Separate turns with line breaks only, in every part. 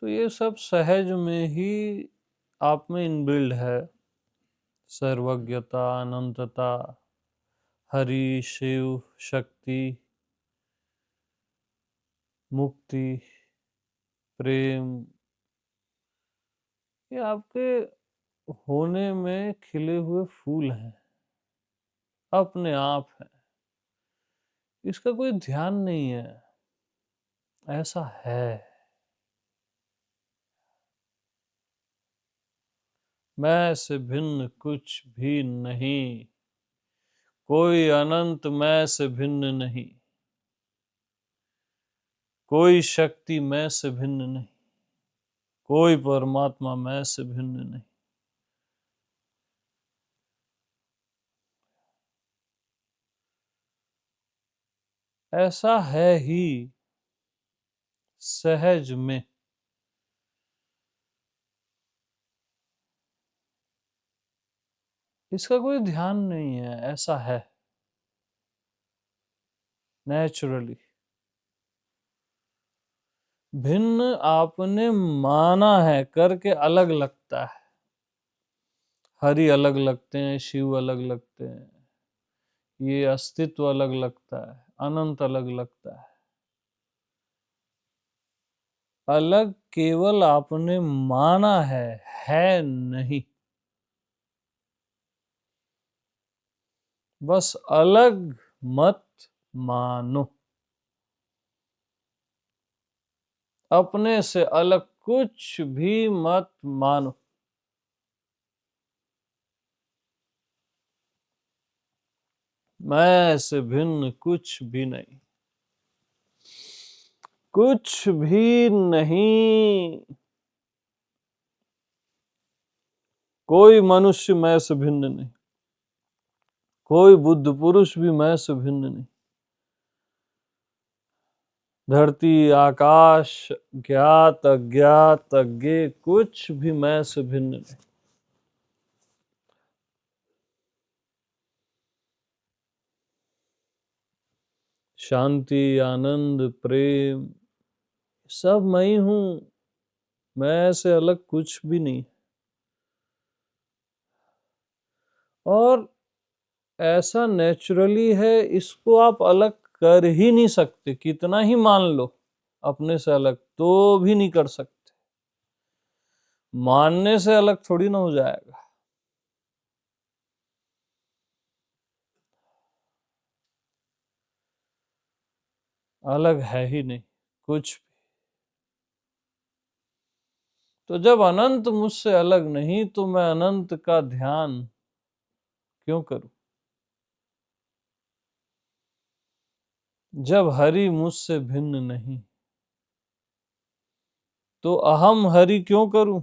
तो ये सब सहज में ही आप में इनबिल्ड है। सर्वज्ञता, अनंतता, हरि, शिव, शक्ति, मुक्ति, प्रेम, ये आपके होने में खिले हुए फूल हैं, अपने आप हैं। इसका कोई ध्यान नहीं है, ऐसा है। मैं से भिन्न कुछ भी नहीं, कोई अनंत मैं से भिन्न नहीं, कोई शक्ति मैं से भिन्न नहीं, कोई परमात्मा मैं से भिन्न नहीं। ऐसा है ही सहज में। इसका कोई ध्यान नहीं है, ऐसा है नेचुरली। भिन्न आपने माना है, करके अलग लगता है। हरि अलग लगते हैं, शिव अलग लगते हैं, ये अस्तित्व अलग लगता है, अनंत अलग लगता है। अलग केवल आपने माना है नहीं। बस अलग मत मानो, अपने से अलग कुछ भी मत मानो। मैं से भिन्न कुछ भी नहीं, कुछ भी नहीं। कोई मनुष्य मैं से भिन्न नहीं, कोई बुद्ध पुरुष भी मैं से भिन्न नहीं। धरती, आकाश, ज्ञात अज्ञात अज्ञे, कुछ भी मैं से भिन्न नहीं। शांति, आनंद, प्रेम, सब मैं ही हूं। मैं से अलग कुछ भी नहीं। और ऐसा नेचुरली है, इसको आप अलग कर ही नहीं सकते। कितना ही मान लो अपने से अलग, तो भी नहीं कर सकते। मानने से अलग थोड़ी ना हो जाएगा। अलग है ही नहीं कुछ भी। तो जब अनंत मुझसे अलग नहीं, तो मैं अनंत का ध्यान क्यों करूं? जब हरि मुझसे भिन्न नहीं, तो अहम हरि क्यों करूं?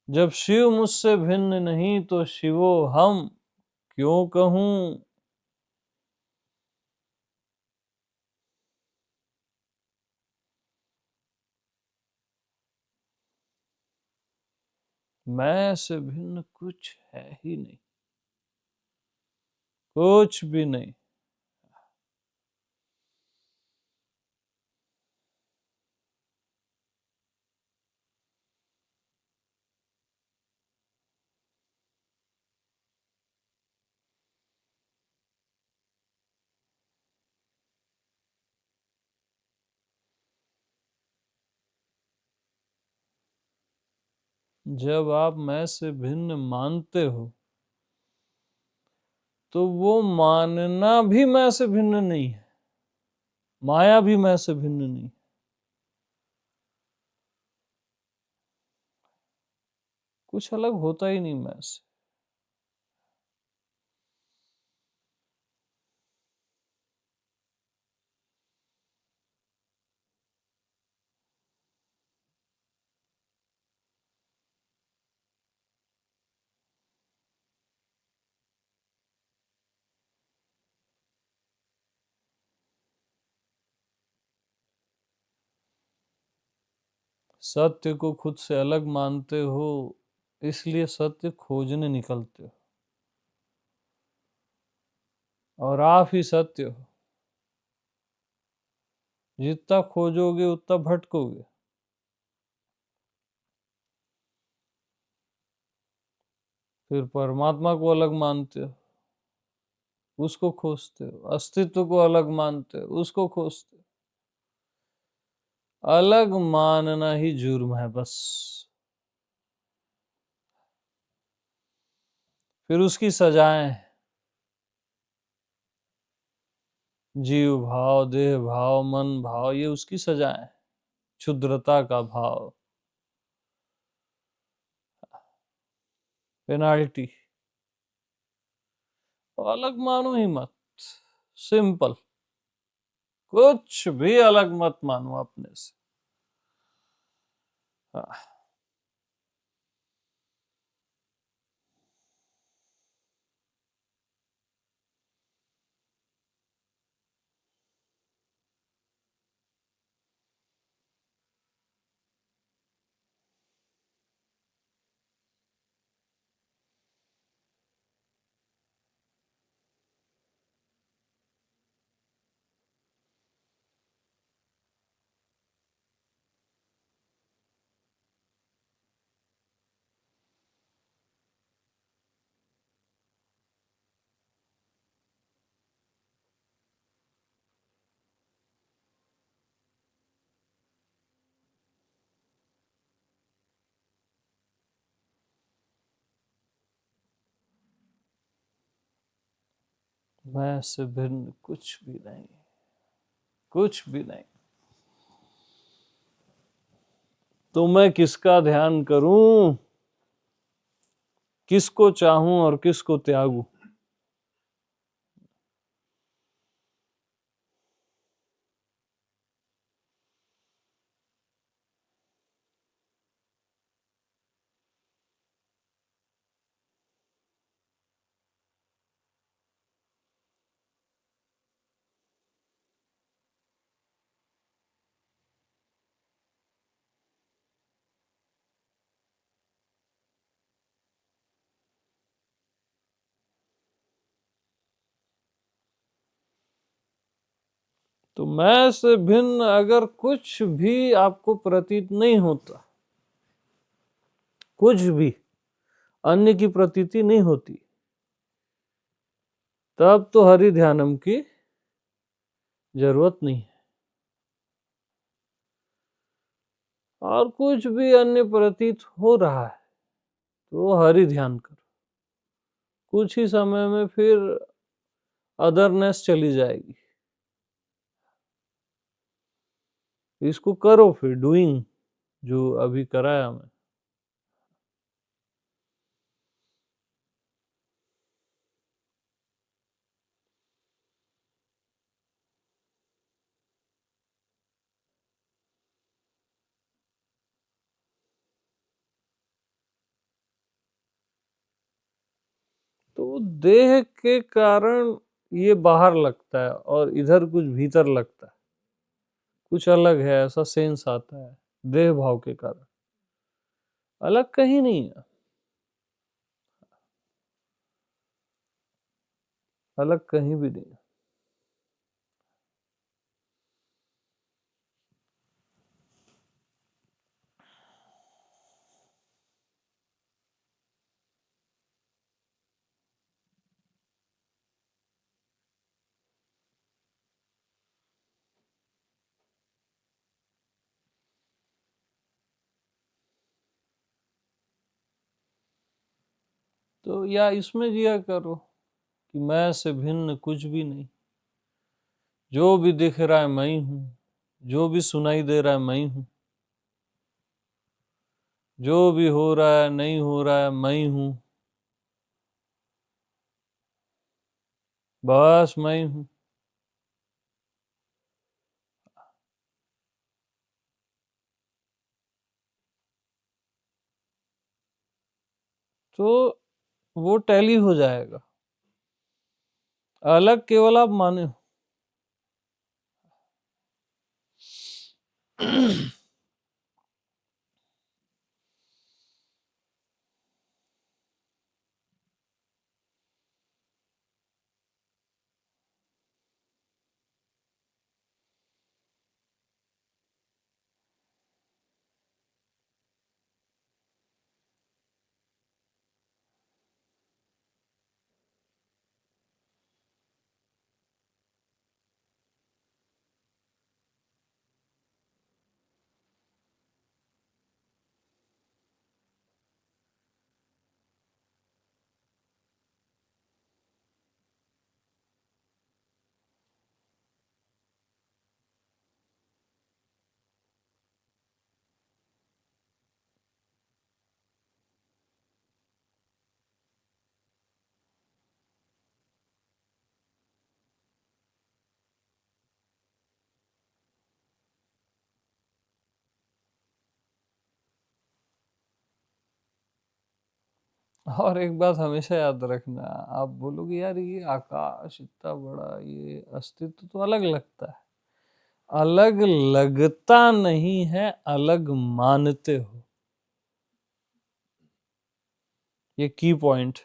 जब शिव मुझसे भिन्न नहीं, तो शिवो हम क्यों कहूं? मैं से भिन्न कुछ है ही नहीं, कुछ भी नहीं। जब आप मैं से भिन्न मानते हो, तो वो मानना भी मैं से भिन्न नहीं है, माया भी मैं से भिन्न नहीं। कुछ अलग होता ही नहीं मैं से। सत्य को खुद से अलग मानते हो, इसलिए सत्य खोजने निकलते हो, और आप ही सत्य हो। जितना खोजोगे उतना भटकोगे। फिर परमात्मा को अलग मानते हो, उसको खोजते हो, अस्तित्व को अलग मानते हो, उसको खोजते हो। अलग मानना ही जुर्म है बस। फिर उसकी सजाएं, जीव भाव, देह भाव, मन भाव, ये उसकी सजाएं, क्षुद्रता का भाव, पेनाल्टी। तो अलग मानो ही मत, सिंपल। कुछ भी अलग मत मानो अपने से। हाँ, मैं से भिन्न कुछ भी नहीं, कुछ भी नहीं। तो मैं किसका ध्यान करूं, किसको चाहूं और किसको त्यागूं? तो मैं से भिन्न अगर कुछ भी आपको प्रतीत नहीं होता, कुछ भी अन्य की प्रतीति नहीं होती, तब तो हरि ध्यानम की जरूरत नहीं है। और कुछ भी अन्य प्रतीत हो रहा है तो हरि ध्यान करो। कुछ ही समय में फिर अदरनेस चली जाएगी। इसको करो फिर डूइंग, जो अभी कराया मैं। तो देह के कारण ये बाहर लगता है और इधर कुछ भीतर लगता है, कुछ अलग है, ऐसा सेंस आता है देह भाव के कारण। अलग कहीं नहीं है, अलग कहीं भी नहीं है। तो या इसमें जिया करो कि मैं से भिन्न कुछ भी नहीं, जो भी दिख रहा है मैं ही हूं, जो भी सुनाई दे रहा है मैं ही हूं, जो भी हो रहा है नहीं हो रहा है मैं ही हूं, बस मैं ही हूं। तो वो टैली हो जाएगा। अलग केवल आप माने हो। और एक बात हमेशा याद रखना, आप बोलोगे यार ये आकाश इतना बड़ा, ये अस्तित्व तो अलग लगता है। अलग लगता नहीं है, अलग मानते हो। ये की पॉइंट।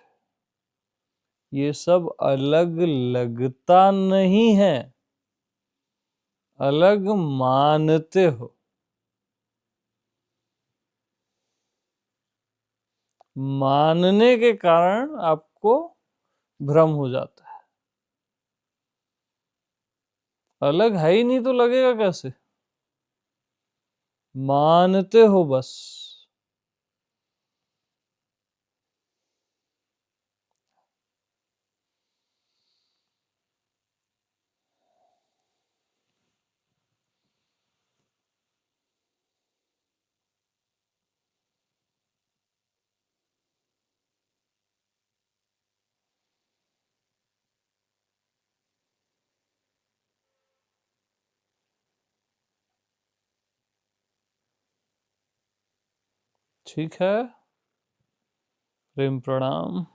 ये सब अलग लगता नहीं है, अलग मानते हो। मानने के कारण आपको भ्रम हो जाता है। अलग है ही नहीं तो लगेगा कैसे? मानते हो बस। ठीक है, प्रेम प्रणाम।